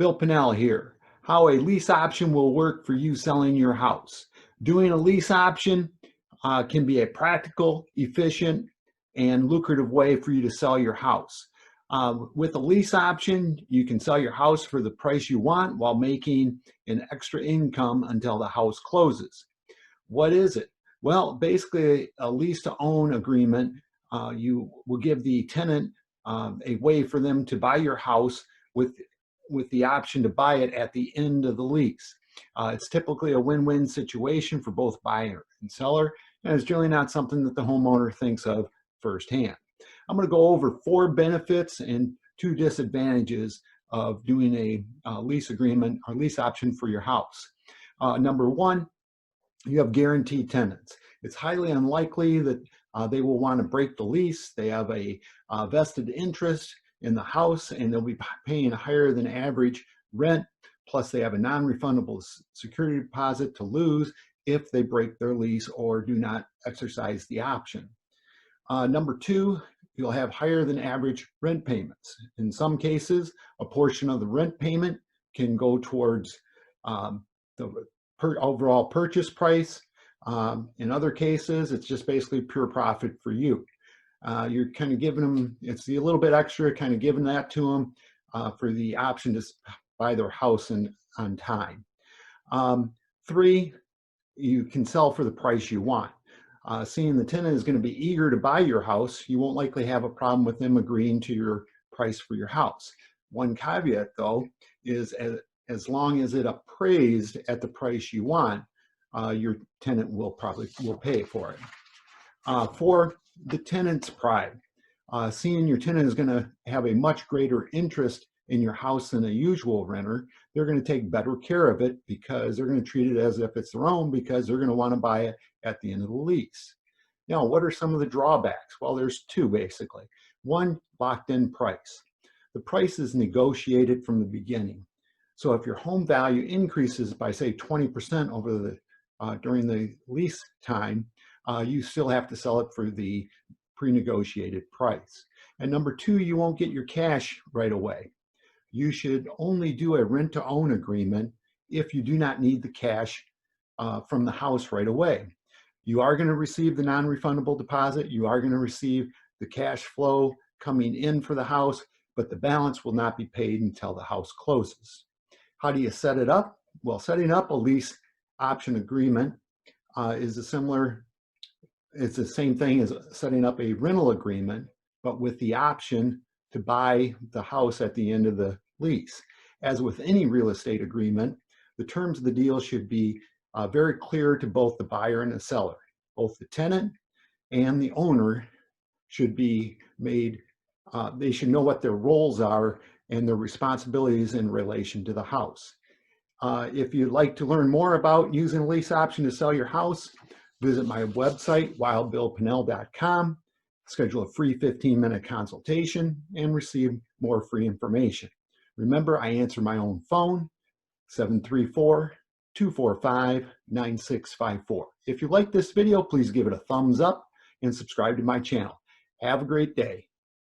Bill Pinnell here. How a lease option will work for you selling your house. Doing a lease option can be a practical, efficient, and lucrative way for you to sell your house. With a lease option, you can sell your house for the price you want while making an extra income until the house closes. What is it? Well, basically a lease to own agreement, you will give the tenant a way for them to buy your house with the option to buy it at the end of the lease. It's typically a win-win situation for both buyer and seller, and it's really not something that the homeowner thinks of firsthand. I'm going to go over 4 benefits and 2 disadvantages of doing a lease agreement or lease option for your house. Number 1, you have guaranteed tenants. It's highly unlikely that they will want to break the lease. They have a vested interest in the house, and they'll be paying higher than average rent. Plus, they have a non-refundable security deposit to lose if they break their lease or do not exercise the option. Number 2, you'll have higher than average rent payments. In some cases, a portion of the rent payment can go towards the overall purchase price. In other cases, it's just basically pure profit for you. You're kind of giving them, it's a little bit extra, kind of giving that to them for the option to buy their house on time. 3, you can sell for the price you want. Seeing the tenant is going to be eager to buy your house, you won't likely have a problem with them agreeing to your price for your house. One caveat though is as long as it appraised at the price you want, your tenant will pay for it. 4, the tenant's pride. Seeing your tenant is going to have a much greater interest in your house than a usual renter, they're going to take better care of it because they're going to treat it as if it's their own, because they're going to want to buy it at the end of the lease. Now, what are some of the drawbacks? Well, there's 2 basically. 1, locked in price. The price is negotiated from the beginning. So if your home value increases by say 20% over during the lease time, you still have to sell it for the pre-negotiated price. And number 2, you won't get your cash right away. You should only do a rent-to-own agreement if you do not need the cash from the house right away. You are going to receive the non-refundable deposit. You are going to receive the cash flow coming in for the house, but the balance will not be paid until the house closes. How do you set it up? Well, setting up a lease option agreement is it's the same thing as setting up a rental agreement, but with the option to buy the house at the end of the lease. As with any real estate agreement, the terms of the deal should be very clear to both the buyer and the seller. Both the tenant and the owner should be made, they should know what their roles are and their responsibilities in relation to the house. If you'd like to learn more about using a lease option to sell your house, visit my website, wildbillpinnell.com, schedule a free 15-minute consultation, and receive more free information. Remember, I answer my own phone, 734-245-9654. If you like this video, please give it a thumbs up and subscribe to my channel. Have a great day.